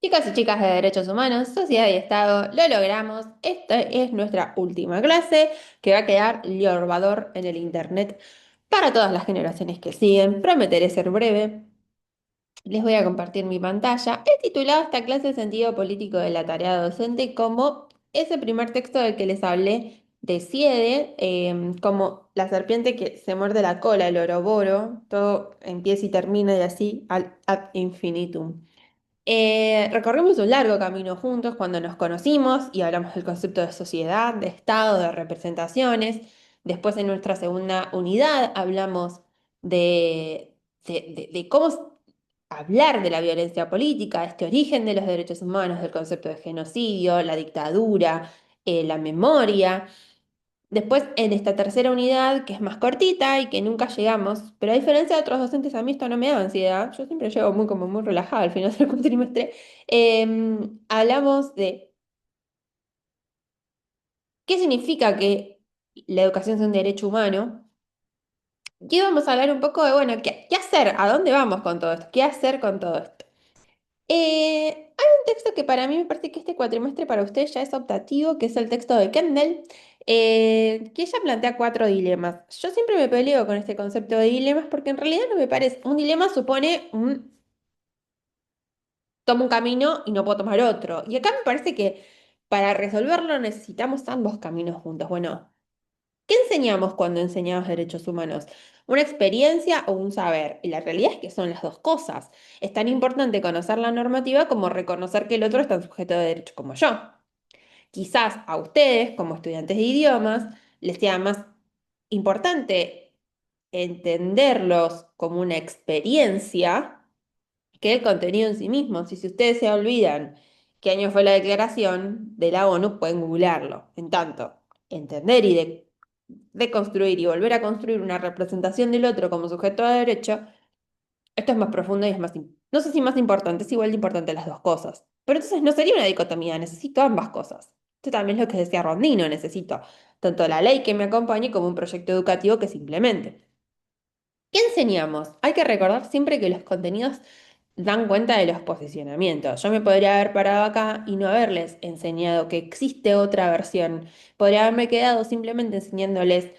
Chicas y chicas de Derechos Humanos, Sociedad y Estado, lo logramos. Esta es nuestra última clase que va a quedar Liorvador en el Internet para todas las generaciones que siguen. Prometeré ser breve. Les voy a compartir mi pantalla. He titulado esta clase Sentido Político de la Tarea Docente como ese primer texto del que les hablé de Siede, como la serpiente que se muerde la cola, el oroboro, todo empieza y termina y así ad infinitum. Recorrimos un largo camino juntos cuando nos conocimos y hablamos del concepto de sociedad, de Estado, de representaciones. Después en nuestra segunda unidad hablamos de cómo hablar de la violencia política, este origen de los derechos humanos, del concepto de genocidio, la dictadura, la memoria. Después, en esta tercera unidad, que es más cortita y que nunca llegamos, pero a diferencia de otros docentes, a mí esto no me da ansiedad, yo siempre llego muy, como muy relajada al final del cuatrimestre, hablamos de qué significa que la educación sea un derecho humano, y vamos a hablar un poco de, bueno, qué hacer, a dónde vamos con todo esto, qué hacer con todo esto. Hay un texto que para mí me parece que este cuatrimestre para ustedes ya es optativo, que es el texto de Kendall, que ella plantea cuatro dilemas. Yo siempre me peleo con este concepto de dilemas porque en realidad no me parece. Un dilema supone tomo un camino y no puedo tomar otro. Y acá me parece que para resolverlo necesitamos ambos caminos juntos. Bueno, ¿qué enseñamos cuando enseñamos derechos humanos? ¿Una experiencia o un saber? Y la realidad es que son las dos cosas. Es tan importante conocer la normativa como reconocer que el otro está sujeto de derecho como yo. Quizás a ustedes, como estudiantes de idiomas, les sea más importante entenderlos como una experiencia que el contenido en sí mismo. Si ustedes se olvidan qué año fue la declaración de la ONU, pueden googlearlo. En tanto, entender y de construir y volver a construir una representación del otro como sujeto de derecho, esto es más profundo y es más, no sé si más importante, es igual de importante las dos cosas. Pero entonces no sería una dicotomía, necesito ambas cosas. Esto también es lo que decía Rondino, necesito tanto la ley que me acompañe como un proyecto educativo que se implemente. ¿Qué enseñamos? Hay que recordar siempre que los contenidos dan cuenta de los posicionamientos. Yo me podría haber parado acá y no haberles enseñado que existe otra versión. Podría haberme quedado simplemente enseñándoles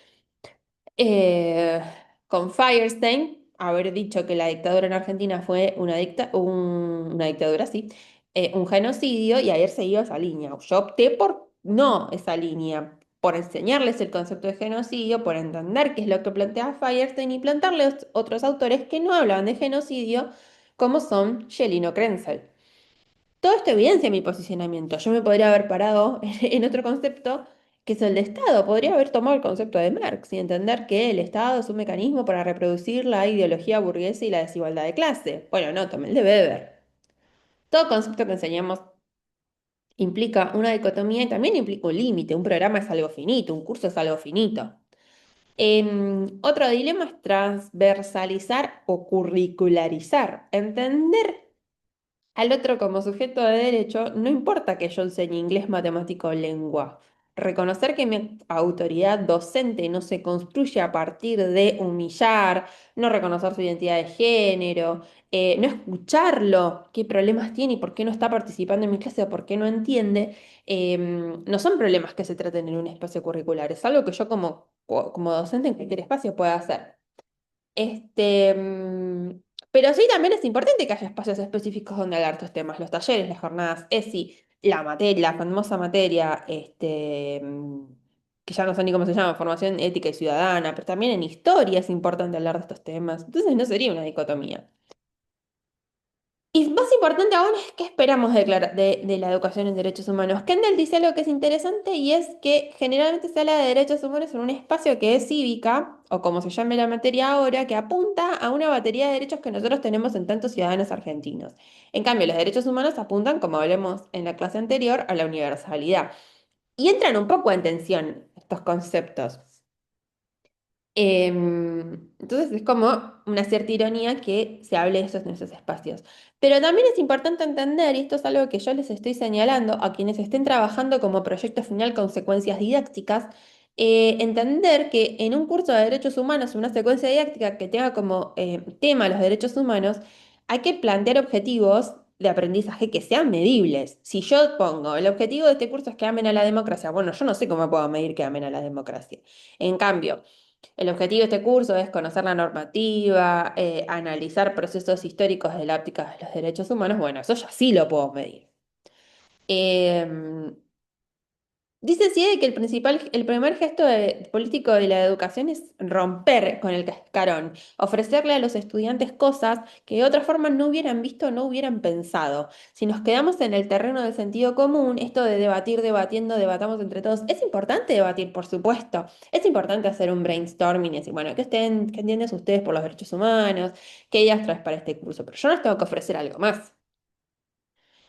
eh, con Firestein, haber dicho que la dictadura en Argentina fue una dictadura, sí, un genocidio y haber seguido esa línea. Yo opté por no esa línea, por enseñarles el concepto de genocidio, por entender qué es lo que plantea Firestein y plantarles otros autores que no hablan de genocidio, como son Schelling o Krenzel. Todo esto evidencia mi posicionamiento. Yo me podría haber parado en otro concepto que es el de Estado. Podría haber tomado el concepto de Marx y entender que el Estado es un mecanismo para reproducir la ideología burguesa y la desigualdad de clase. Bueno, no, tomé el de Weber. Todo concepto que enseñamos implica una dicotomía y también implica un límite. Un programa es algo finito, un curso es algo finito. Otro dilema es transversalizar o curricularizar. Entender al otro como sujeto de derecho, no importa que yo enseñe inglés, matemático o lengua. Reconocer que mi autoridad docente no se construye a partir de humillar, no reconocer su identidad de género, no escucharlo, qué problemas tiene y por qué no está participando en mi clase o por qué no entiende, no son problemas que se traten en un espacio curricular, es algo que yo como docente en cualquier espacio pueda hacer. Este, pero sí, también es importante que haya espacios específicos donde hablar estos temas, los talleres, las jornadas ESI, la materia, la famosa materia, que ya no sé ni cómo se llama, formación ética y ciudadana, pero también en historia es importante hablar de estos temas. Entonces no sería una dicotomía. Y más importante aún es qué esperamos de la educación en derechos humanos. Kendall dice algo que es interesante y es que generalmente se habla de derechos humanos en un espacio que es cívica, o como se llame la materia ahora, que apunta a una batería de derechos que nosotros tenemos en tantos ciudadanos argentinos. En cambio, los derechos humanos apuntan, como hablemos en la clase anterior, a la universalidad. Y entran un poco en tensión estos conceptos. Entonces es como una cierta ironía que se hable de eso en esos espacios. Pero también es importante entender, y esto es algo que yo les estoy señalando a quienes estén trabajando como proyecto final consecuencias didácticas, entender que en un curso de derechos humanos, una secuencia didáctica que tenga como tema los derechos humanos, hay que plantear objetivos de aprendizaje que sean medibles. Si yo pongo, el objetivo de este curso es que amen a la democracia, bueno, yo no sé cómo puedo medir que amen a la democracia. En cambio, el objetivo de este curso es conocer la normativa, analizar procesos históricos de la óptica de los derechos humanos, bueno, eso ya sí lo puedo medir. Em, Dice Siede que el primer gesto político de la educación es romper con el cascarón, ofrecerle a los estudiantes cosas que de otra forma no hubieran visto o no hubieran pensado. Si nos quedamos en el terreno del sentido común, esto de debatir, debatiendo, debatamos entre todos, es importante debatir, por supuesto. Es importante hacer un brainstorming y decir, bueno, ¿qué entienden ustedes por los derechos humanos? ¿Qué ideas traes para este curso? Pero yo les tengo que ofrecer algo más.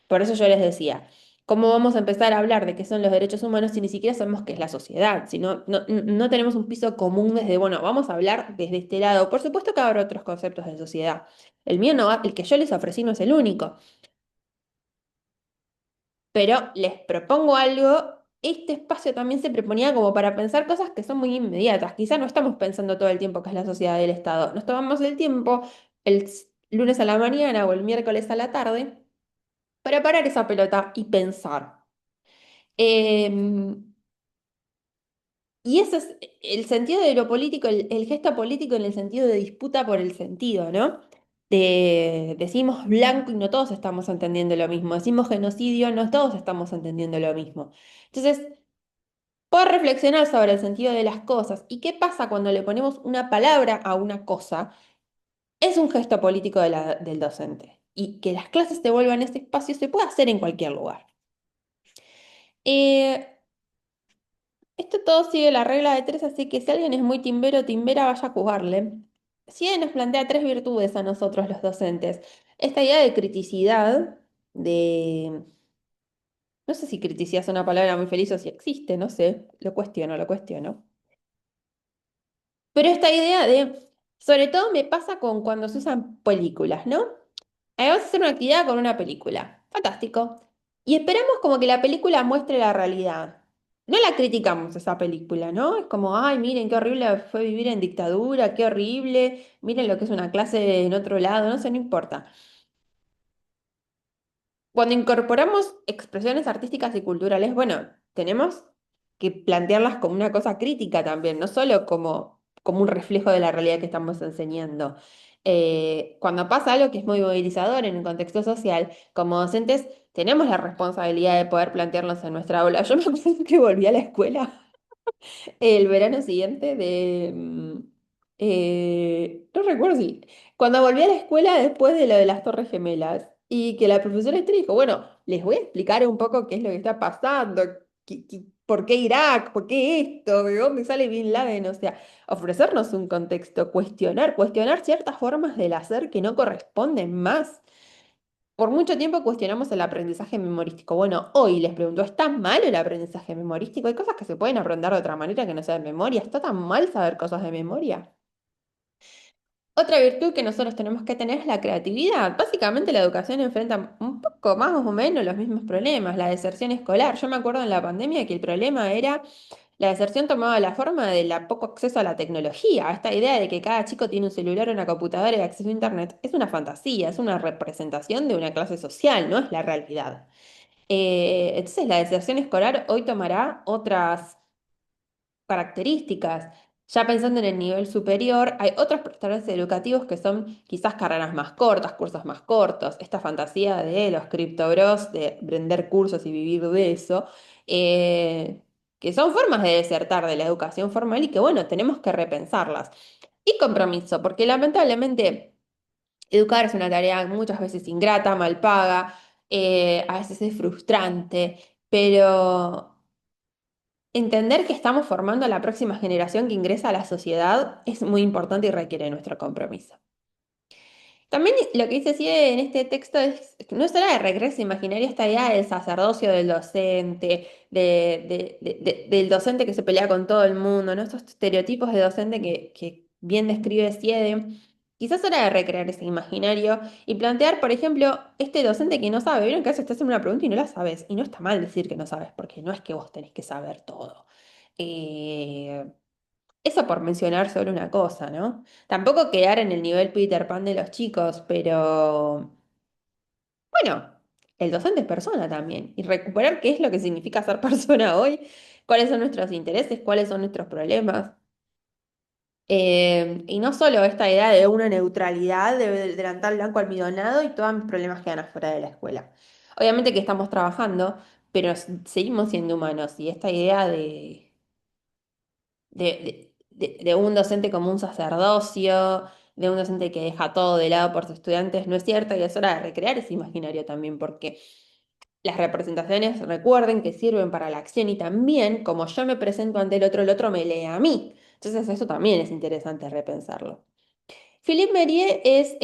Por eso yo les decía, ¿cómo vamos a empezar a hablar de qué son los derechos humanos si ni siquiera sabemos qué es la sociedad? Si no tenemos un piso común desde, bueno, vamos a hablar desde este lado. Por supuesto que habrá otros conceptos de sociedad. El mío no, el que yo les ofrecí no es el único, pero les propongo algo. Este espacio también se proponía como para pensar cosas que son muy inmediatas. Quizá no estamos pensando todo el tiempo qué es la sociedad del Estado. Nos tomamos el tiempo lunes a la mañana o el miércoles a la tarde para parar esa pelota y pensar. Em, y ese es el sentido de lo político, el gesto político en el sentido de disputa por el sentido, ¿no? Decimos blanco y no todos estamos entendiendo lo mismo. Decimos genocidio, no todos estamos entendiendo lo mismo. Entonces, poder reflexionar sobre el sentido de las cosas y qué pasa cuando le ponemos una palabra a una cosa es un gesto político del docente. Y que las clases se vuelvan ese espacio se puede hacer en cualquier lugar. Eh, Esto todo sigue la regla de tres, así que si alguien es muy timbero o timbera, vaya a jugarle. Sigue nos plantea tres virtudes a nosotros los docentes. Esta idea de criticidad, de... No sé si criticidad es una palabra muy feliz o si existe, no sé, lo cuestiono, lo cuestiono. Pero esta idea de, sobre todo me pasa con cuando se usan películas, ¿no? Vamos a hacer una actividad con una película. Fantástico. Y esperamos como que la película muestre la realidad. No la criticamos esa película, ¿no? Es como, ay, miren qué horrible fue vivir en dictadura, qué horrible, miren lo que es una clase en otro lado, no sé, no importa. Cuando incorporamos expresiones artísticas y culturales, bueno, tenemos que plantearlas como una cosa crítica también, no solo como un reflejo de la realidad que estamos enseñando. Cuando pasa algo que es muy movilizador en un contexto social, como docentes tenemos la responsabilidad de poder plantearnos en nuestra aula. Yo me acuerdo que volví a la escuela el verano siguiente no recuerdo si... Cuando volví a la escuela después de lo de las Torres Gemelas y que la profesora este dijo, bueno, les voy a explicar un poco qué es lo que está pasando, por qué Irak, por qué esto, de dónde sale Bin Laden, o sea, ofrecernos un contexto, cuestionar ciertas formas del hacer que no corresponden más. Por mucho tiempo cuestionamos el aprendizaje memorístico. Bueno, hoy les pregunto, ¿está mal el aprendizaje memorístico? Hay cosas que se pueden aprender de otra manera que no sea de memoria. ¿Está tan mal saber cosas de memoria? Otra virtud que nosotros tenemos que tener es la creatividad. Básicamente la educación enfrenta un poco más o menos los mismos problemas, la deserción escolar. Yo me acuerdo en la pandemia que el problema era la deserción tomaba la forma de la poco acceso a la tecnología. Esta idea de que cada chico tiene un celular o una computadora y acceso a internet es una fantasía, es una representación de una clase social, no es la realidad. Entonces la deserción escolar hoy tomará otras características. Ya pensando en el nivel superior, hay otros prestadores educativos que son quizás carreras más cortas, cursos más cortos. Esta fantasía de los criptobros, de vender cursos y vivir de eso, eh, que son formas de desertar de la educación formal y que, bueno, tenemos que repensarlas. Y compromiso, porque lamentablemente educar es una tarea muchas veces ingrata, mal paga, a veces es frustrante, pero... Entender que estamos formando a la próxima generación que ingresa a la sociedad es muy importante y requiere nuestro compromiso. También lo que dice Sigue en este texto es, no es hora de regreso imaginario esta idea del sacerdocio del docente, del docente que se pelea con todo el mundo, ¿no? Estos estereotipos de docente que bien describe Siede. Quizás es hora de recrear ese imaginario y plantear, por ejemplo, este docente que no sabe. Vieron que a veces te hacen una pregunta y no la sabes. Y no está mal decir que no sabes, porque no es que vos tenés que saber todo. Eh, Eso por mencionar solo una cosa, ¿no? Tampoco quedar en el nivel Peter Pan de los chicos, pero Bueno, el docente es persona también. Y recuperar qué es lo que significa ser persona hoy, cuáles son nuestros intereses, cuáles son nuestros problemas. Y no solo esta idea de una neutralidad, de delantal blanco almidonado y todos mis problemas quedan afuera de la escuela. Obviamente que estamos trabajando, pero seguimos siendo humanos y esta idea de un docente como un sacerdocio, de un docente que deja todo de lado por sus estudiantes, no es cierta y es hora de recrear ese imaginario también, porque las representaciones recuerden que sirven para la acción y también, como yo me presento ante el otro me lee a mí. Entonces eso también es interesante repensarlo. Philippe Merier es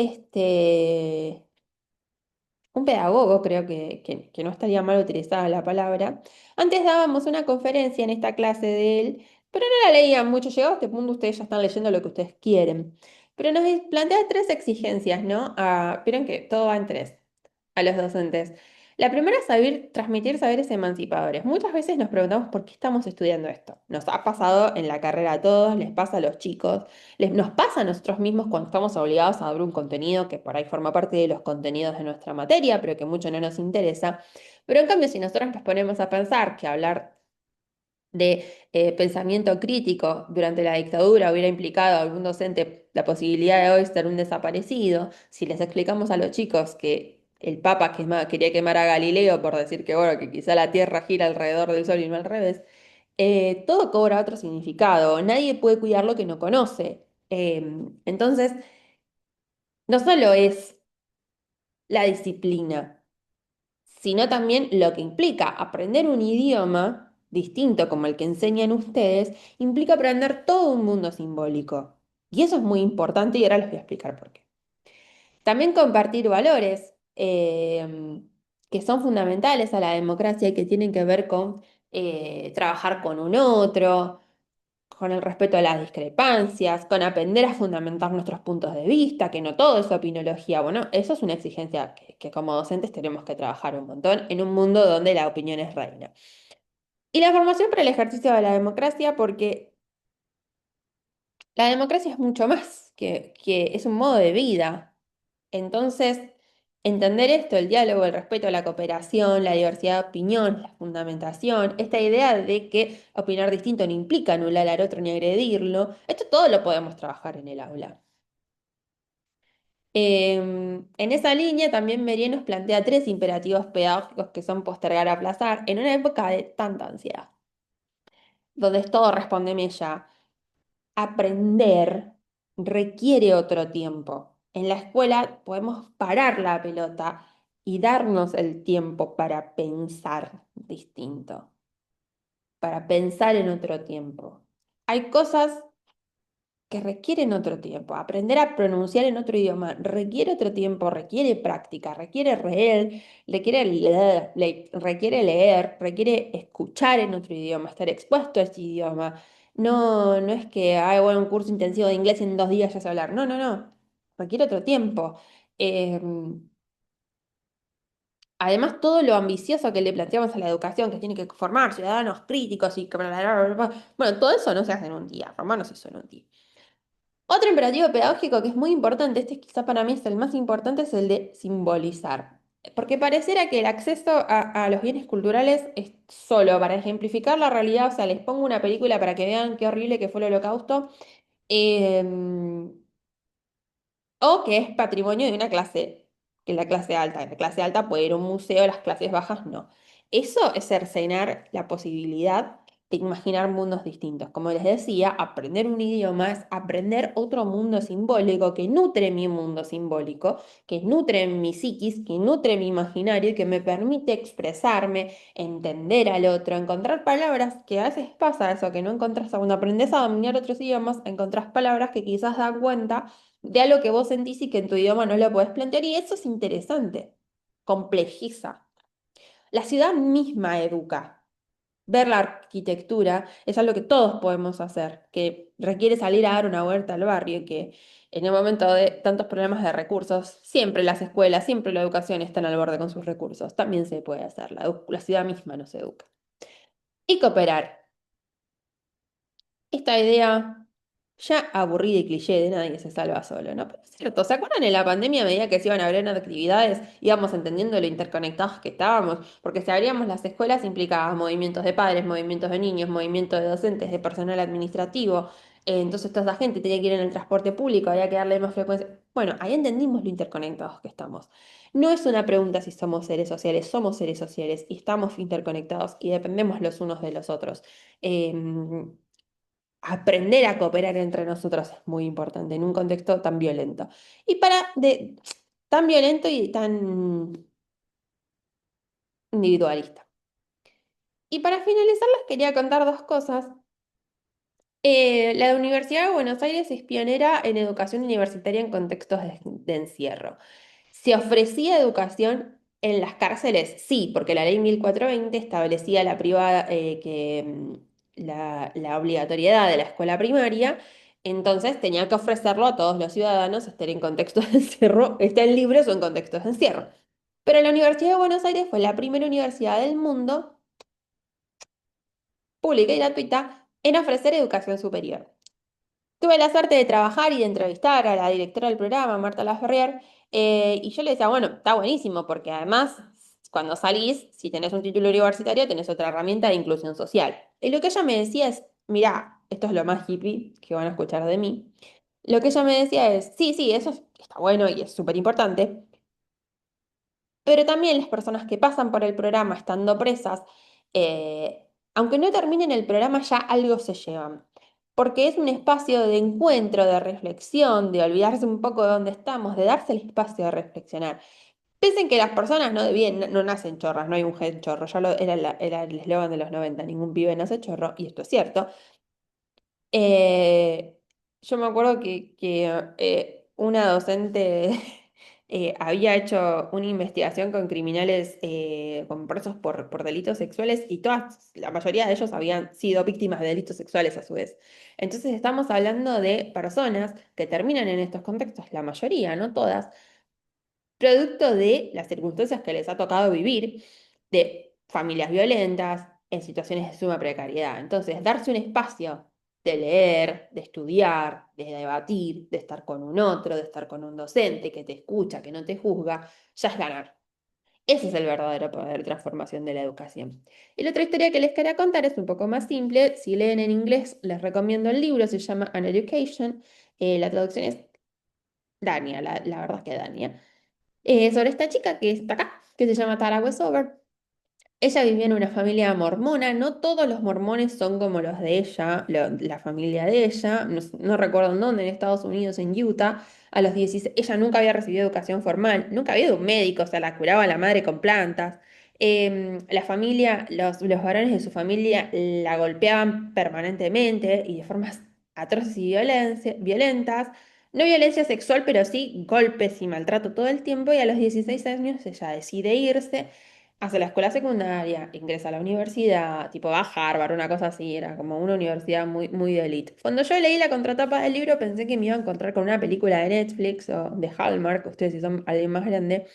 un pedagogo, creo que no estaría mal utilizada la palabra. Antes dábamos una conferencia en esta clase de él, pero no la leían mucho. Llegado a este punto, ustedes ya están leyendo lo que ustedes quieren. Pero nos plantea tres exigencias, ¿no? Vieron que todo va en tres a los docentes. La primera es saber transmitir saberes emancipadores. Muchas veces nos preguntamos por qué estamos estudiando esto. Nos ha pasado en la carrera a todos, les pasa a los chicos. Nos pasa a nosotros mismos cuando estamos obligados a dar un contenido que por ahí forma parte de los contenidos de nuestra materia, pero que mucho no nos interesa. Pero en cambio, si nosotros nos ponemos a pensar que hablar de pensamiento crítico durante la dictadura hubiera implicado a algún docente la posibilidad de hoy ser un desaparecido, si les explicamos a los chicos que el Papa quería quemar a Galileo por decir que, bueno, que quizá la Tierra gira alrededor del Sol y no al revés, todo cobra otro significado. Nadie puede cuidar lo que no conoce. Entonces, no solo es la disciplina, sino también lo que implica aprender un idioma distinto como el que enseñan ustedes, implica aprender todo un mundo simbólico. Y eso es muy importante y ahora les voy a explicar por qué. También compartir valores que son fundamentales a la democracia y que tienen que ver con trabajar con un otro, con el respeto a las discrepancias, con aprender a fundamentar nuestros puntos de vista, que no todo es opinología. Bueno, eso es una exigencia que como docentes tenemos que trabajar un montón en un mundo donde la opinión es reina. Y la formación para el ejercicio de la democracia, porque la democracia es mucho más que es un modo de vida. Entonces, entender esto, el diálogo, el respeto, la cooperación, la diversidad de opinión, la fundamentación, esta idea de que opinar distinto no implica anular al otro ni agredirlo, esto todo lo podemos trabajar en el aula. En esa línea también Merier nos plantea tres imperativos pedagógicos que son postergar, aplazar, en una época de tanta ansiedad, donde es todo respóndeme ya. Aprender requiere otro tiempo. En la escuela podemos parar la pelota y darnos el tiempo para pensar distinto, para pensar en otro tiempo. Hay cosas que requieren otro tiempo. Aprender a pronunciar en otro idioma requiere otro tiempo, requiere práctica, requiere leer, requiere escuchar en otro idioma, estar expuesto a este idioma. No, no es que hago un curso intensivo de inglés y en 2 días ya sé hablar. No, no, no. Requiere otro tiempo. Además, todo lo ambicioso que le planteamos a la educación, que tiene que formar ciudadanos críticos y que bla, bla, bla, bla, bla. Bueno, todo eso no se hace en un día. Formarnos eso en un día. Otro imperativo pedagógico que es muy importante, este quizá para mí es el más importante, es el de simbolizar. Porque pareciera que el acceso a los bienes culturales es solo para ejemplificar la realidad, o sea, les pongo una película para que vean qué horrible que fue el Holocausto, em, o que es patrimonio de una clase, que es la clase alta. La clase alta puede ir a un museo, las clases bajas no. Eso es cercenar la posibilidad de imaginar mundos distintos. Como les decía, aprender un idioma es aprender otro mundo simbólico que nutre mi mundo simbólico, que nutre mi psiquis, que nutre mi imaginario y que me permite expresarme, entender al otro, encontrar palabras que a veces pasa eso, que no encontrás cuando aprendes a dominar otros idiomas, encontrás palabras que quizás dan cuenta de algo que vos sentís y que en tu idioma no lo podés plantear, y eso es interesante, complejiza. La ciudad misma educa. Ver la arquitectura es algo que todos podemos hacer, que requiere salir a dar una vuelta al barrio y que en el momento de tantos problemas de recursos, siempre las escuelas, siempre la educación están al borde con sus recursos. También se puede hacer, la ciudad misma nos educa. Y cooperar. Esta idea ya aburrida y cliché de nadie se salva solo, ¿no? Pero es cierto, ¿se acuerdan en la pandemia a medida que se iban abriendo actividades, íbamos entendiendo lo interconectados que estábamos? Porque si abríamos las escuelas implicaba movimientos de padres, movimientos de niños, movimientos de docentes, de personal administrativo. Entonces toda esa gente tenía que ir en el transporte público, había que darle más frecuencia. Bueno, ahí entendimos lo interconectados que estamos. No es una pregunta si somos seres sociales y estamos interconectados y dependemos los unos de los otros. Em, Aprender a cooperar entre nosotros es muy importante en un contexto tan violento. Y tan violento y tan individualista. Y para finalizar, les quería contar dos cosas. La Universidad de Buenos Aires es pionera en educación universitaria en contextos de encierro. ¿Se ofrecía educación en las cárceles? Sí, porque la ley 1420 establecía la privada, la obligatoriedad de la escuela primaria, entonces tenía que ofrecerlo a todos los ciudadanos, estén en contextos de encierro, estén libres o en contextos de encierro. Pero la Universidad de Buenos Aires fue la primera universidad del mundo, pública y gratuita, en ofrecer educación superior. Tuve la suerte de trabajar y de entrevistar a la directora del programa, Marta Laferrier, y yo le decía, bueno, está buenísimo, porque además, cuando salís, si tenés un título universitario, tenés otra herramienta de inclusión social. Y lo que ella me decía es, mirá, esto es lo más hippie que van a escuchar de mí. Lo que ella me decía es, sí, sí, está bueno y es súper importante, pero también las personas que pasan por el programa estando presas, aunque no terminen el programa, ya algo se llevan. Porque es un espacio de encuentro, de reflexión, de olvidarse un poco de dónde estamos, de darse el espacio de reflexionar. Piensen que las personas no nacen chorras, no hay un gen chorro, era el eslogan de los 90, ningún pibe nace chorro, y esto es cierto. Eh, yo me acuerdo que una docente había hecho una investigación con criminales, con presos por delitos sexuales y la mayoría de ellos habían sido víctimas de delitos sexuales a su vez. Entonces estamos hablando de personas que terminan en estos contextos, la mayoría, no todas, producto de las circunstancias que les ha tocado vivir, de familias violentas, en situaciones de suma precariedad. Entonces, darse un espacio de leer, de estudiar, de debatir, de estar con un otro, de estar con un docente que te escucha, que no te juzga, ya es ganar. Ese es el verdadero poder de transformación de la educación. Y la otra historia que les quería contar es un poco más simple. Si leen en inglés, les recomiendo el libro, se llama An Education. La traducción es Dania, la verdad es que Dania, sobre esta chica que está acá, que se llama Tara Westover. Ella vivía en una familia mormona, no todos los mormones son como los de ella, la familia de ella, no recuerdo en dónde, en Estados Unidos, en Utah, a los 16, ella nunca había recibido educación formal, nunca había ido a un médico, o sea, la curaba la madre con plantas. La familia, los varones de su familia la golpeaban permanentemente y de formas atroces y violentas. No violencia sexual, pero sí golpes y maltrato todo el tiempo y a los 16 años ella decide irse, hace la escuela secundaria, ingresa a la universidad, tipo va a Harvard, una cosa así, era como una universidad muy, muy de elite. Cuando yo leí la contratapa del libro pensé que me iba a encontrar con una película de Netflix o de Hallmark, ustedes si son alguien más grande,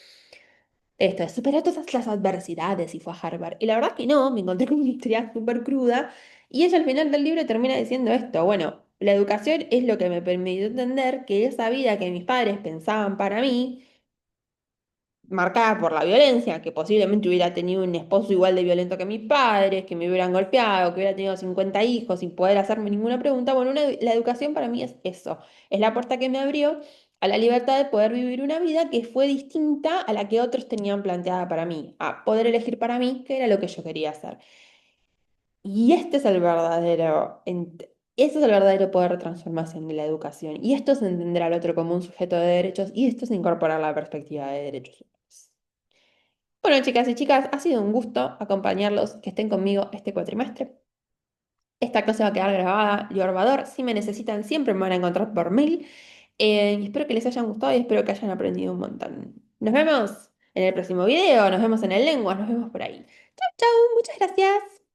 esto es, superó todas las adversidades y fue a Harvard. Y la verdad que no, me encontré con una historia súper cruda y ella al final del libro termina diciendo esto, bueno, la educación es lo que me permitió entender que esa vida que mis padres pensaban para mí, marcada por la violencia, que posiblemente hubiera tenido un esposo igual de violento que mis padres, que me hubieran golpeado, que hubiera tenido 50 hijos sin poder hacerme ninguna pregunta. Bueno, la educación para mí es eso, es la puerta que me abrió a la libertad de poder vivir una vida que fue distinta a la que otros tenían planteada para mí, a poder elegir para mí qué era lo que yo quería hacer. Y este es el verdadero poder de transformación de la educación. Y esto es entender al otro como un sujeto de derechos y esto es incorporar la perspectiva de derechos humanos. Bueno, chicas y chicas, ha sido un gusto acompañarlos, que estén conmigo este cuatrimestre. Esta clase va a quedar grabada, y grabador. Si me necesitan, siempre me van a encontrar por mail. Y espero que les hayan gustado y espero que hayan aprendido un montón. Nos vemos en el próximo video, nos vemos en el lengua, nos vemos por ahí. Chau, chau, muchas gracias.